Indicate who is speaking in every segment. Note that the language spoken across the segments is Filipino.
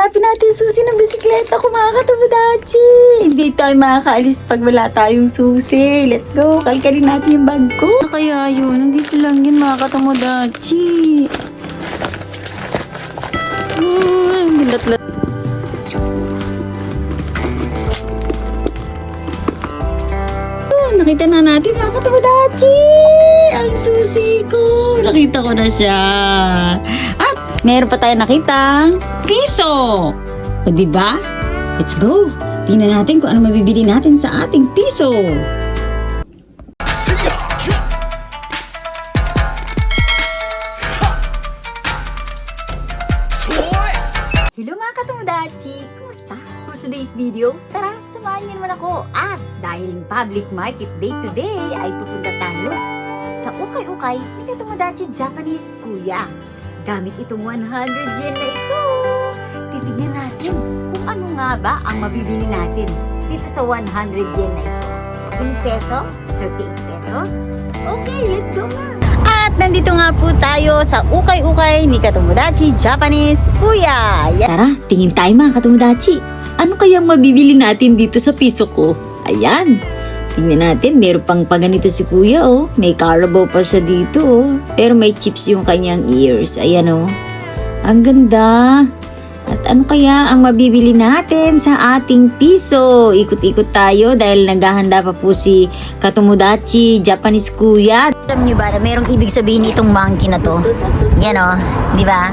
Speaker 1: hanapin natin susi ng bisikleta ko mga katomodachi. Hindi tayo makakaalis pag wala tayong susi. Let's go. Kalkalin natin yung bag ko. Kaya yun, nandito lang yun mga katomodachi. Lat-lat. Nakita na natin mga katomodachi. Ang susi ko. Nakita ko na siya. At meron pa tayo nakita piso. O diba? Let's go. Tingnan natin kung ano mabibili natin sa ating piso. Hello mga katomodachi! Kumusta? For today's video, tara, samahan niyo naman ako. At dahil public market day today, ay pupunta tayo sa ukay-ukay ni Katomodachi Japanese Kuya. Gamit itong 100 yen na ito. Titignan natin kung ano nga ba ang mabibili natin dito sa 100 yen na ito. In peso, 38 pesos. Okay, let's go na! At nandito nga po tayo sa ukay-ukay ni Katomodachi Japanese Kuya. Tara, tingin tayo mga Katomodachi. Ano kayang mabibili natin dito sa piso ko? Ayan. Tingnan natin, meron pang paganito si Kuya oh. May Carabao pa siya dito oh. Pero may chips yung kanyang ears. Ayan oh. Ang ganda. At ano kaya ang mabibili natin sa ating piso? Ikot-ikot tayo dahil naghahanda pa po si Katomodachi Japanese Kuya. Alam niyo ba na merong ibig sabihin itong monkey na to? Yan o, di ba?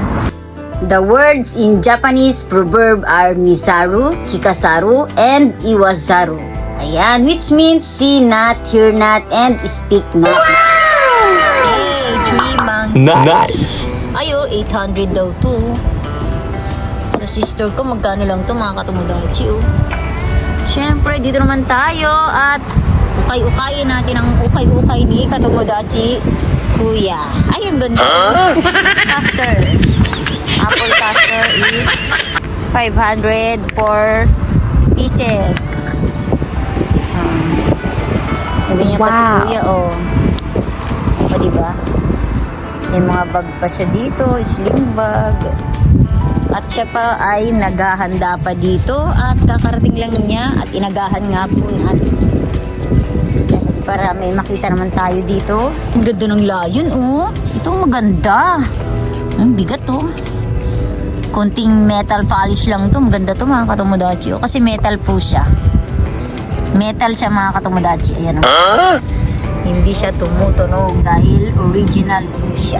Speaker 1: The words in Japanese proverb are misaru, kikasaru, and iwazaru. Ayan, which means see not, hear not, and speak not. Hey, three monkeys.
Speaker 2: Nice!
Speaker 1: Ayo, 800 daw to. Sa sister ko, magkano lang to mga Katomodachi oh. Syempre, dito naman tayo at ukay-ukayin natin ang ukay-ukay ni Katomodachi Kuya. Ay, ang ganda. Caster. Apple caster is 500 4 pieces. Ganyan pa si Kuya, oh. O, diba? May mga bag pa siya dito, sling bag. At siya pa ay naghahanda pa dito at kakarating lang niya at inagahan nga po natin. Para may makita naman tayo dito. Ang ganda ng layon, oh. Ito maganda. Ang bigat, oh. Konting metal polish lang to. Maganda to mga Katomodachi, oh. Kasi metal po siya. Metal siya mga Katomodachi. Ayan, oh. Hindi siya tumutunog dahil original po siya.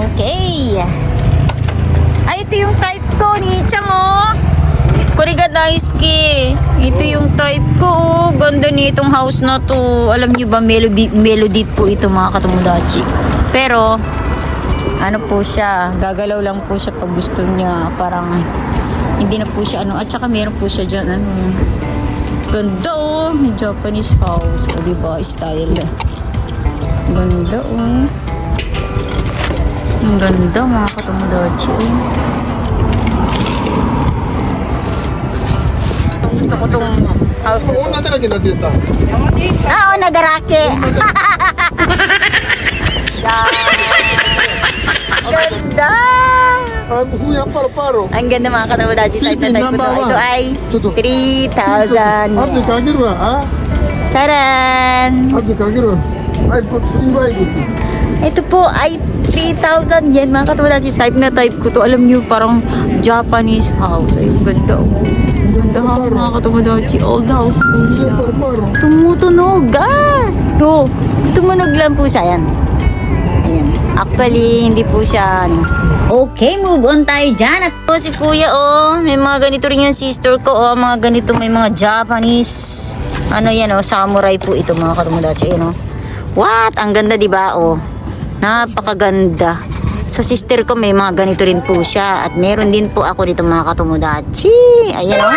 Speaker 1: Okay. Ay, ito yung type ko ni Chang, oh. Kuriga Daisuke. Ito yung type ko, oh. Ganda nitong house na to. Alam niyo ba, melody po ito mga Katomodachi. Pero, ano po siya, gagalaw lang po siya pag gusto niya. Parang, hindi na po siya, ano. At saka meron po siya dyan, ano. Ganda, oh. May Japanese house. O, diba? Style. Ganda, oh. Ang ganda mga Katomodachi. Gusto ko tong house na to. Oo, nadarake. Ganda. Ang ganda mga Katomodachi. Type na type ko to. Ito ay 3,000. Charan. Ito po ay 3,000 yen mga Katomodachi. Type na type ko to. Alam niyo parang Japanese house. Ay, ganda. Ganda house mga Katomodachi. Old house po siya. Tumutunog. No, tumunog lang po siya. Ayan. Ayan. Actually, hindi po siya ano. Okay, move on tayo dyan. At po si Kuya, oh. May mga ganito rin yung sister ko, oh. Mga ganito, may mga Japanese. Ano yan, oh. Samurai po ito mga Katomodachi. Ayan, oh. What? Ang ganda, diba, oh. Napakaganda. Sa sister ko may mga ganito rin po siya. At meron din po ako dito mga Katomodachi. Ayan o.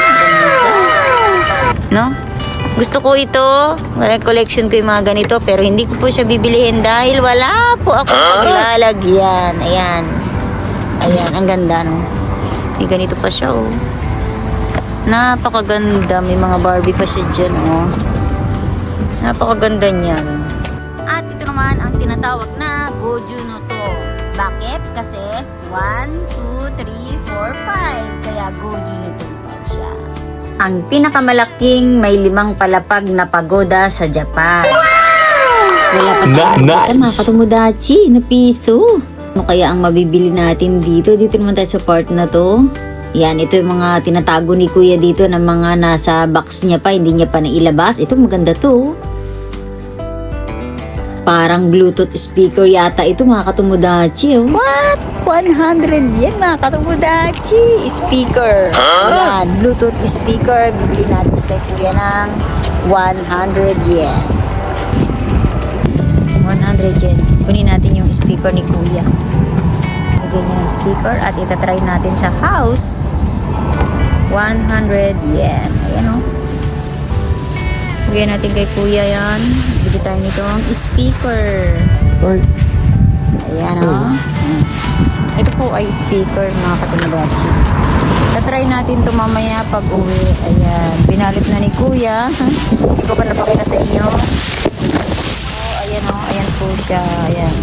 Speaker 1: No? Gusto ko ito. Collection ko yung mga ganito. Pero hindi ko po siya bibilihin dahil wala po ako paglalagyan. Ayan. Ayan. Ang ganda no. May ganito pa siya oh. Napakaganda. May mga Barbie pa siya dyan oh. Napakaganda niyan. At ito naman ang tinatawag na Goju no to. Bakit? Kasi 1, 2, 3, 4, 5. Kaya Goju nito po siya. Ang pinakamalaking may 5 palapag na pagoda sa Japan. Wala pa tayo mga katomodachi na piso. Ano kaya ang mabibili natin dito? Dito naman tayo sa part na to. Yan, ito yung mga tinatago ni Kuya dito na mga nasa box niya pa, hindi niya pa nailabas. Ito maganda to. Parang Bluetooth speaker yata ito mga katomodachi. What? 100 yen mga katomodachi. Speaker. Yan, Bluetooth speaker. Bibili natin kay Kuya ng 100 yen. 100 yen. Kunin natin yung speaker ni Kuya. Lagyan niya yung speaker at itatry natin sa house. 100 yen. Ayan o. Lagyan natin kay Kuya yan. Bili tayo nitong speaker. Ayan o. Ito po ay speaker mga katomodachi. Tatry natin ito mamaya pag uwi. Ayan. Binalit na ni Kuya. Hindi ko pa napakita sa inyo. Ayan o, ayan po siya. Ayan.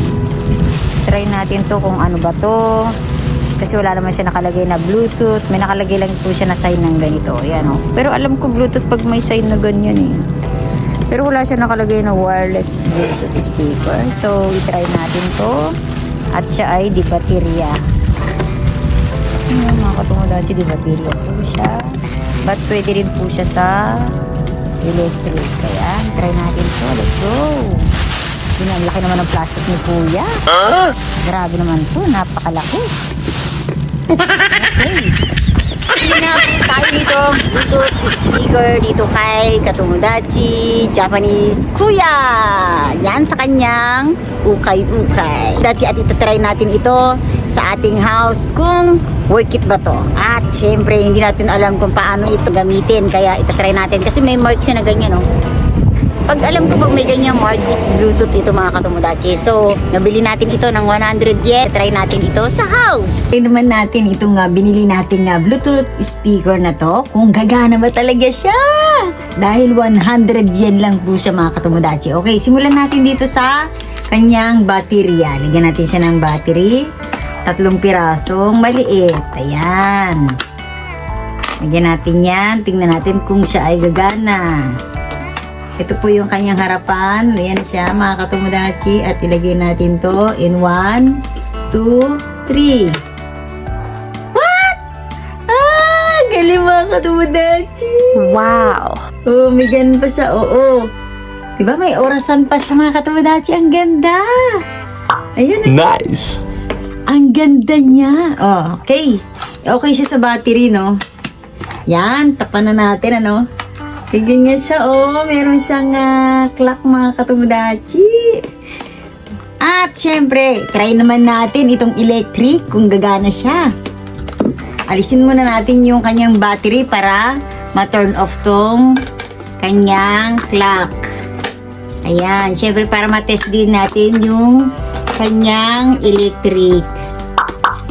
Speaker 1: Try natin to kung ano ba to. Kasi wala naman siya nakalagay na Bluetooth. May nakalagay lang po siya na sign ng ganito. Ayan o. Pero alam ko Bluetooth pag may sign na ganyan eh. Pero wala siya nakalagay na wireless Bluetooth speaker. So, itry natin to. At siya ay di baterya. Ayan mga katomodachi, di baterya po siya. But pwede rin po siya sa electric. Kaya, try natin to. Let's go! Yun, ang laki naman ng plastic ni Kuya. Grabe naman to, napakalaki. Okay. Sige na po tayo nito. Bluetooth speaker dito kay katomodachi Japanese Kuya. Yan sa kanyang ukay-ukay. Dati at itatry natin ito sa ating house kung work it ba to. At syempre hindi natin alam kung paano ito gamitin. Kaya itatry natin kasi may mark siya na ganyan oh. Pag alam ko pag may ganyang mark is Bluetooth ito mga katomodachi. So, nabili natin ito ng 100 yen. Try natin ito sa house. Try naman natin itong binili natin Bluetooth speaker na to. Kung gagana ba talaga siya. Dahil 100 yen lang po siya mga katomodachi. Okay, simulan natin dito sa kanyang baterya. Lagyan natin siya ng battery. 3 pirasong maliit. Ayan. Lagyan natin yan. Tingnan natin kung siya ay gagana. Ito po yung kanyang harapan. Ayan siya mga katomodachi. At ilagay natin to in 1, 2, 3. What? Galing mga katomodachi. Wow. Oh, may ganun pa siya. Oo. Diba may orasan pa siya mga katomodachi. Ang ganda. Ayan.
Speaker 2: Nice.
Speaker 1: Ang ganda niya. Oh, okay. Okay siya sa battery, no? Yan. Tapan na natin, ano? Ganyan siya, oh. Meron siyang clock mga katomodachi. At syempre, try naman natin itong electric kung gagana siya. Alisin muna natin yung kanyang battery para ma-turn off tong kanyang clock. Ayan, syempre para ma-test din natin yung kanyang electric.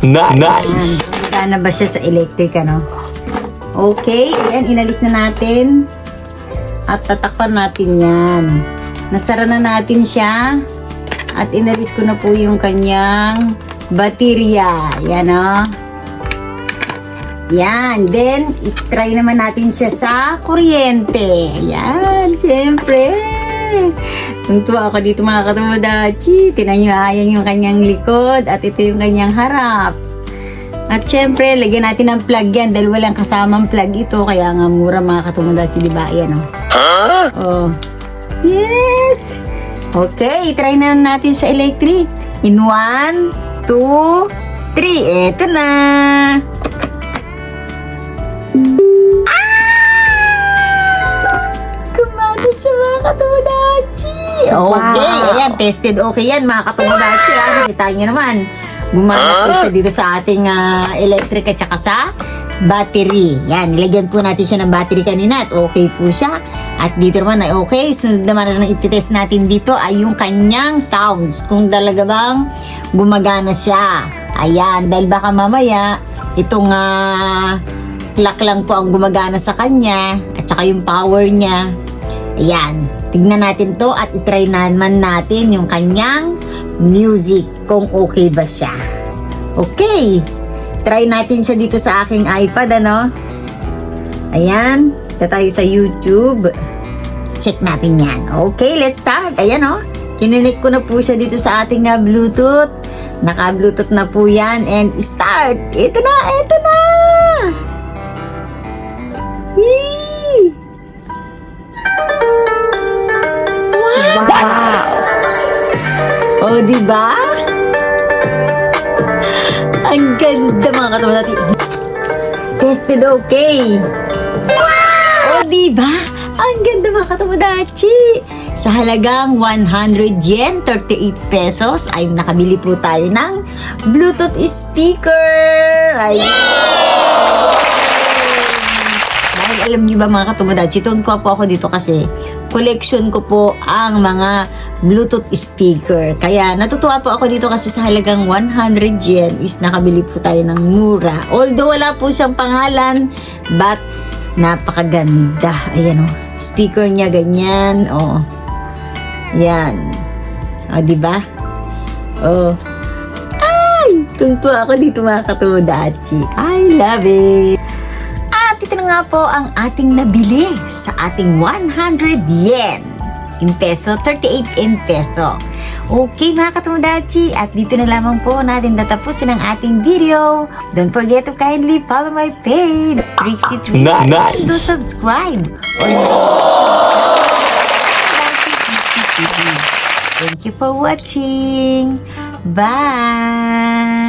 Speaker 2: Nice.
Speaker 1: Ayan, gagana ba siya sa electric, ano? Okay, ayan, inalis na natin. At tatakpan natin yan. Nasara na natin siya. At inalis ko na po yung kanyang baterya. Yan o. Yan. Then, itry naman natin siya sa kuryente. Yan, siyempre. Tuntua ako dito mga katomodachi. Tinan nyo, ayan yung kanyang likod. At ito yung kanyang harap. At syempre, lagyan natin ng plug yan dahil walang kasamang plug ito. Kaya nga mura mga katomodachi, diba? Ayan o. Oh. Yes! Okay, try na natin sa electric. In 1, 2, 3. Eto na! Gumana siya mga katomodachi! Okay, ayan, tested okay yan mga katomodachi. Kita nyo naman. Gumana po siya dito sa ating electric at saka sa battery. Yan, nilagyan po natin siya ng battery kanina at okay po siya. At dito naman ay okay. Sunod naman na ititest natin dito ay yung kanyang sounds. Kung talaga bang gumagana siya. Ayan, dahil baka mamaya itong clock lang po ang gumagana sa kanya at saka yung power niya. Ayan, tignan natin to at itry naman natin yung kanyang music kung okay ba siya. Okay. try natin siya dito sa aking iPad, ano? Ayan, tayo sa YouTube. Check natin yan. Okay, let's start. Ayan, oh. Kininik ko na po siya dito sa ating Bluetooth. Naka-Bluetooth na po yan. And start! Ito na! Ito na! Yee! Wow! Oh, diba? Ang ganda mga katawa natin. Tested okay. Wow! Oh, diba? Ang ganda mga katomodachi! Sa halagang 100 yen, 38 pesos, ay nakabili po tayo ng Bluetooth speaker! Ay! Dahil alam niyo ba mga katomodachi, tuwan po ako dito kasi collection ko po ang mga Bluetooth speaker. Kaya natutuwa po ako dito kasi sa halagang 100 yen is nakabili po tayo ng mura. Although wala po siyang pangalan, but napakaganda. Ayan o. Speaker niya ganyan. O. Yan. O, diba? O. Ay! Tuntua ako dito mga katomodachi. I love it. At ito na nga po ang ating nabili sa ating 100 yen. In peso, 38 in peso. Okay mga katomodachi, at dito na lamang po natin tatapusin ang ating video. Don't forget to kindly follow my page, Trixie Treats,
Speaker 2: Nice.
Speaker 1: and to subscribe. Thank you for watching. Bye!